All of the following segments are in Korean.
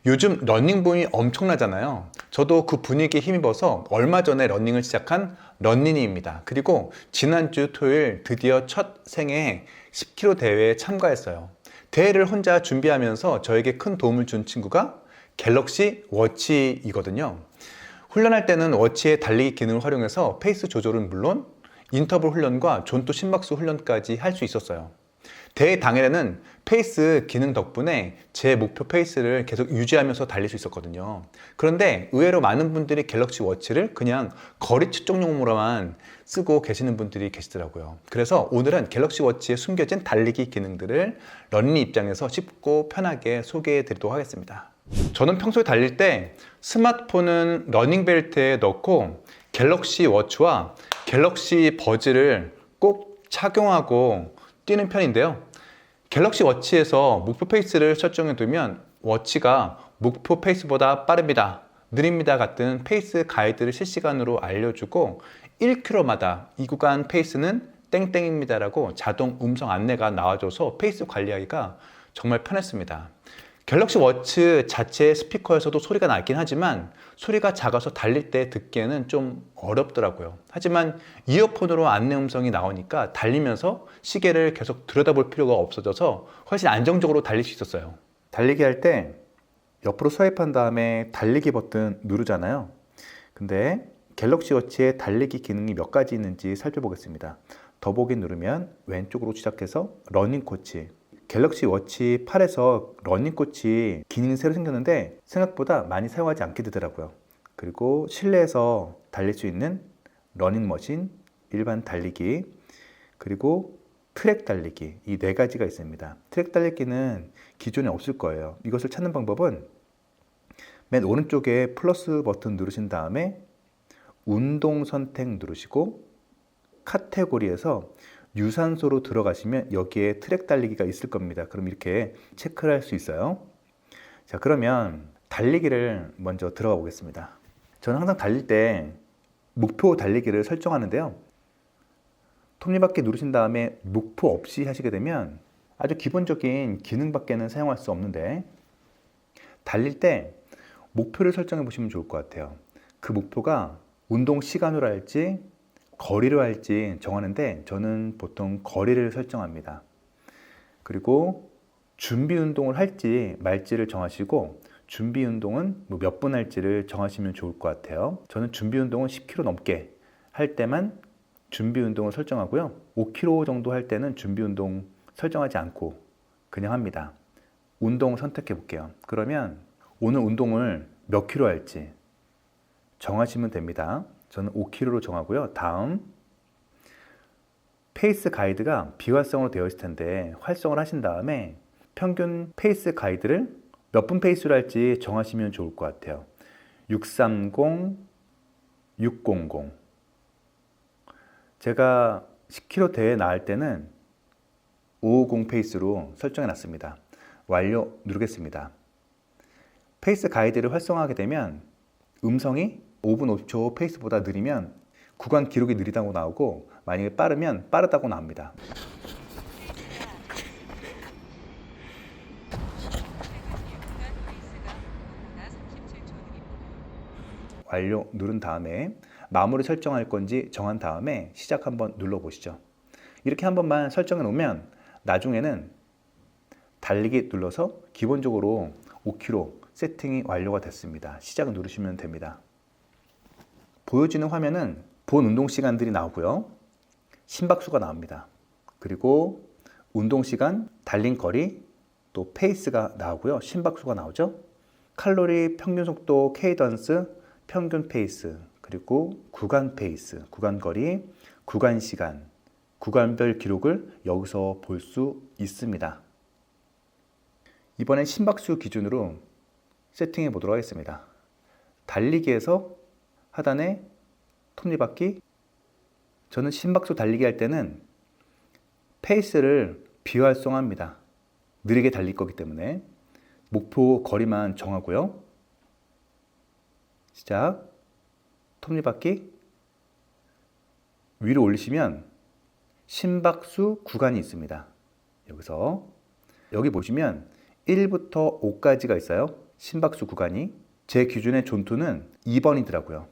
요즘 러닝 붐이 엄청나잖아요. 저도 그 분위기에 힘입어서 얼마 전에 러닝을 시작한 런닝이입니다. 그리고 지난주 토요일 드디어 첫 생애 10km 대회에 참가했어요. 대회를 혼자 준비하면서 저에게 큰 도움을 준 친구가 갤럭시 워치이거든요. 훈련할 때는 워치의 달리기 기능을 활용해서 페이스 조절은 물론 인터벌 훈련과 존또 심박수 훈련까지 할 수 있었어요. 대회 당일에는 페이스 기능 덕분에 제 목표 페이스를 계속 유지하면서 달릴 수 있었거든요. 그런데 의외로 많은 분들이 갤럭시 워치를 그냥 거리 측정용으로만 쓰고 계시는 분들이 계시더라고요. 그래서 오늘은 갤럭시 워치에 숨겨진 달리기 기능들을 러닝 입장에서 쉽고 편하게 소개해 드리도록 하겠습니다. 저는 평소에 달릴 때 스마트폰은 러닝벨트에 넣고 갤럭시 워치와 갤럭시 버즈를 꼭 착용하고 뛰는 편인데요. 갤럭시 워치에서 목표 페이스를 설정해 두면 워치가 목표 페이스보다 빠릅니다, 느립니다 같은 페이스 가이드를 실시간으로 알려주고 1km마다 이 구간 페이스는 땡땡입니다 라고 자동 음성 안내가 나와줘서 페이스 관리하기가 정말 편했습니다. 갤럭시 워치 자체의 스피커에서도 소리가 나긴 하지만 소리가 작아서 달릴 때 듣기에는 좀 어렵더라고요. 하지만 이어폰으로 안내 음성이 나오니까 달리면서 시계를 계속 들여다볼 필요가 없어져서 훨씬 안정적으로 달릴 수 있었어요. 달리기 할 때 옆으로 스와이프한 다음에 달리기 버튼 누르잖아요. 근데 갤럭시 워치에 달리기 기능이 몇 가지 있는지 살펴보겠습니다. 더보기 누르면 왼쪽으로 시작해서 러닝 코치, 갤럭시 워치 8에서 러닝 코치 기능이 새로 생겼는데 생각보다 많이 사용하지 않게 되더라고요. 그리고 실내에서 달릴 수 있는 러닝머신, 일반 달리기, 그리고 트랙 달리기, 이 네 가지가 있습니다. 트랙 달리기는 기존에 없을 거예요. 이것을 찾는 방법은 맨 오른쪽에 플러스 버튼 누르신 다음에 운동 선택 누르시고 카테고리에서 유산소로 들어가시면 여기에 트랙 달리기가 있을 겁니다. 그럼 이렇게 체크를 할 수 있어요. 자, 그러면 달리기를 먼저 들어가 보겠습니다. 저는 항상 달릴 때 목표 달리기를 설정하는데요. 톱니바퀴 누르신 다음에 목표 없이 하시게 되면 아주 기본적인 기능밖에는 사용할 수 없는데, 달릴 때 목표를 설정해 보시면 좋을 것 같아요. 그 목표가 운동 시간으로 할지 거리로 할지 정하는데 저는 보통 거리를 설정합니다. 그리고 준비 운동을 할지 말지를 정하시고, 준비 운동은 몇 분 할지를 정하시면 좋을 것 같아요. 저는 준비 운동은 10km 넘게 할 때만 준비 운동을 설정하고요. 5km 정도 할 때는 준비 운동 설정하지 않고 그냥 합니다. 운동 선택해 볼게요. 그러면 오늘 운동을 몇 킬로 할지 정하시면 됩니다. 저는 5km로 정하고요. 다음, 페이스 가이드가 비활성으로 되어 있을 텐데 활성을 하신 다음에 평균 페이스 가이드를 몇 분 페이스로 할지 정하시면 좋을 것 같아요. 630, 600. 제가 10km 대회 나갈 때는 550 페이스로 설정해 놨습니다. 완료 누르겠습니다. 페이스 가이드를 활성화하게 되면 음성이 5분 50초 페이스보다 느리면 구간 기록이 느리다고 나오고, 만약에 빠르면 빠르다고 나옵니다. 완료 누른 다음에 마무리 설정할 건지 정한 다음에 시작 한번 눌러보시죠. 이렇게 한 번만 설정해 놓으면 나중에는 달리기 눌러서 기본적으로 5km 세팅이 완료가 됐습니다. 시작 누르시면 됩니다. 보여지는 화면은 본 운동 시간들이 나오고요. 심박수가 나옵니다. 그리고 운동 시간, 달린 거리, 또 페이스가 나오고요. 심박수가 나오죠. 칼로리, 평균 속도, 케이던스, 평균 페이스, 그리고 구간 페이스, 구간 거리, 구간 시간, 구간별 기록을 여기서 볼 수 있습니다. 이번엔 심박수 기준으로 세팅해 보도록 하겠습니다. 달리기에서 하단에 톱니바퀴, 저는 심박수 달리기 할 때는 페이스를 비활성화합니다. 느리게 달릴 거기 때문에 목표 거리만 정하고요. 시작. 톱니바퀴 위로 올리시면 심박수 구간이 있습니다. 여기서 여기 보시면 1부터 5까지가 있어요. 심박수 구간이 제 기준의 존투는 2번이더라고요.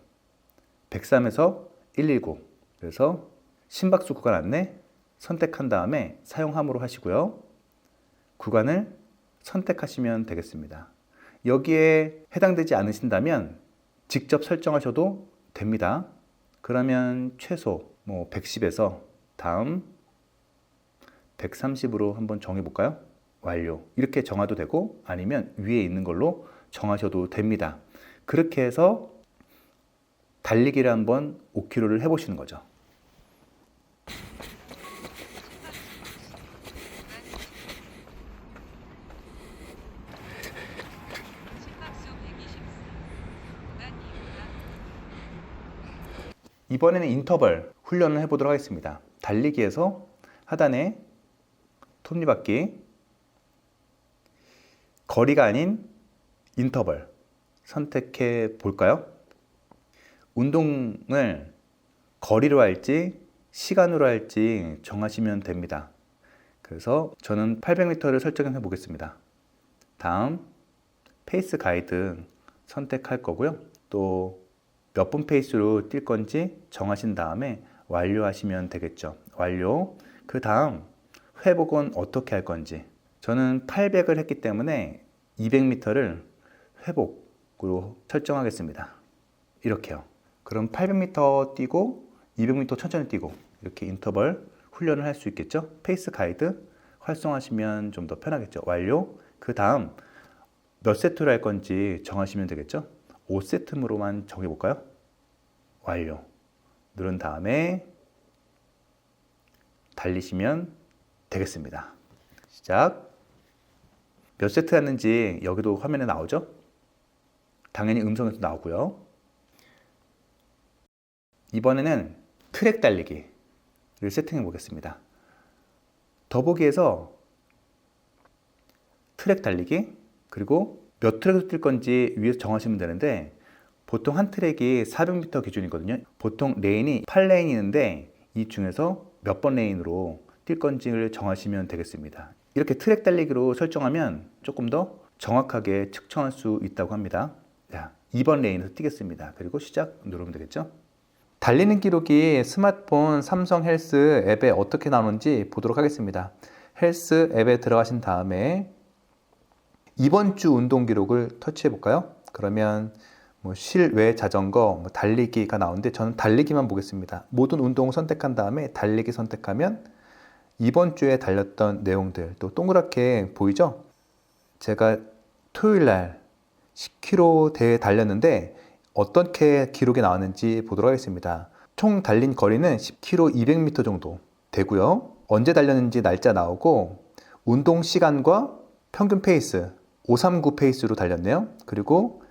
103에서 119. 그래서 심박수 구간 안내 선택한 다음에 사용함으로 하시고요. 구간을 선택하시면 되겠습니다. 여기에 해당되지 않으신다면 직접 설정하셔도 됩니다. 그러면 최소 110에서 다음 130으로 한번 정해볼까요? 완료. 이렇게 정해도 되고 아니면 위에 있는 걸로 정하셔도 됩니다. 그렇게 해서 달리기를 한번 5km를 해보시는 거죠. 이번에는 인터벌 훈련을 해보도록 하겠습니다. 달리기에서 하단에 톱니바퀴, 거리가 아닌 인터벌 선택해 볼까요? 운동을 거리로 할지 시간으로 할지 정하시면 됩니다. 그래서 저는 800m를 설정해 보겠습니다. 다음 페이스 가이드 선택할 거고요. 또 몇 분 페이스로 뛸 건지 정하신 다음에 완료하시면 되겠죠. 완료. 그 다음 회복은 어떻게 할 건지. 저는 800을 했기 때문에 200m를 회복으로 설정하겠습니다. 이렇게요. 그럼 800m 뛰고 200m 천천히 뛰고 이렇게 인터벌 훈련을 할 수 있겠죠. 페이스 가이드 활성화하시면 좀 더 편하겠죠. 완료. 그 다음 몇 세트로 할 건지 정하시면 되겠죠. 5세트로만 정해볼까요? 완료. 누른 다음에 달리시면 되겠습니다. 시작. 몇 세트 했는지 여기도 화면에 나오죠? 당연히 음성에도 나오고요. 이번에는 트랙 달리기를 세팅해 보겠습니다. 더보기에서 트랙 달리기 그리고 몇 트랙을 뛸 건지 위에서 정하시면 되는데 보통 한 트랙이 400m 기준이거든요. 보통 레인이 8레인이 있는데 이 중에서 몇 번 레인으로 뛸 건지를 정하시면 되겠습니다. 이렇게 트랙 달리기로 설정하면 조금 더 정확하게 측정할 수 있다고 합니다. 자, 2번 레인에서 뛰겠습니다. 그리고 시작 누르면 되겠죠. 달리는 기록이 스마트폰 삼성 헬스 앱에 어떻게 나오는지 보도록 하겠습니다. 헬스 앱에 들어가신 다음에 이번 주 운동 기록을 터치해 볼까요? 그러면 실외 자전거, 달리기가 나오는데 저는 달리기만 보겠습니다. 모든 운동을 선택한 다음에 달리기 선택하면 이번 주에 달렸던 내용들 또 동그랗게 보이죠? 제가 토요일 날 10km 대회 달렸는데 어떻게 기록이 나왔는지 보도록 하겠습니다. 총 달린 거리는 10km 200m 정도 되고요. 언제 달렸는지 날짜 나오고 운동 시간과 평균 페이스 539 페이스로 달렸네요. 그리고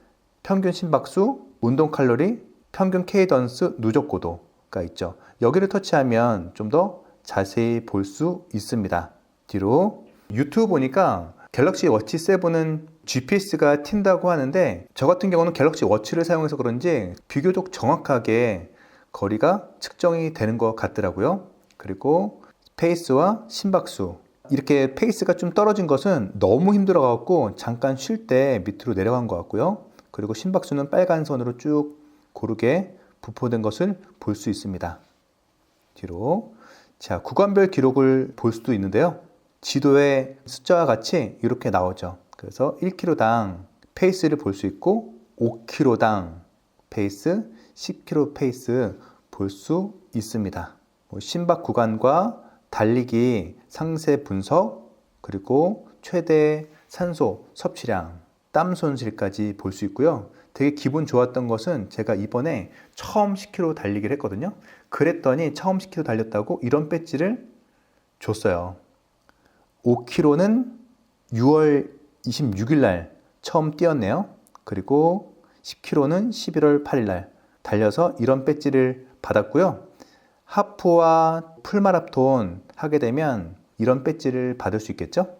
평균 심박수, 운동 칼로리, 평균 케이던스, 누적 고도가 있죠. 여기를 터치하면 좀 더 자세히 볼 수 있습니다. 뒤로 유튜브 보니까 갤럭시 워치 7은 GPS가 튄다고 하는데 저 같은 경우는 갤럭시 워치를 사용해서 그런지 비교적 정확하게 거리가 측정이 되는 것 같더라고요. 그리고 페이스와 심박수 이렇게 페이스가 좀 떨어진 것은 너무 힘들어 갖고 잠깐 쉴 때 밑으로 내려간 것 같고요. 그리고 심박수는 빨간 선으로 쭉 고르게 부포된 것을 볼 수 있습니다. 뒤로 자, 구간별 기록을 볼 수도 있는데요. 지도에 숫자와 같이 이렇게 나오죠. 그래서 1km당 페이스를 볼 수 있고 5km당 페이스, 10km 페이스 볼 수 있습니다. 심박 구간과 달리기 상세 분석, 그리고 최대 산소 섭취량, 땀 손실까지 볼 수 있고요. 되게 기분 좋았던 것은 제가 이번에 처음 10km 달리기를 했거든요. 그랬더니 처음 10km 달렸다고 이런 배지를 줬어요. 5km는 6월 26일 날 처음 뛰었네요. 그리고 10km는 11월 8일 날 달려서 이런 배지를 받았고요. 하프와 풀마라톤 하게 되면 이런 배지를 받을 수 있겠죠?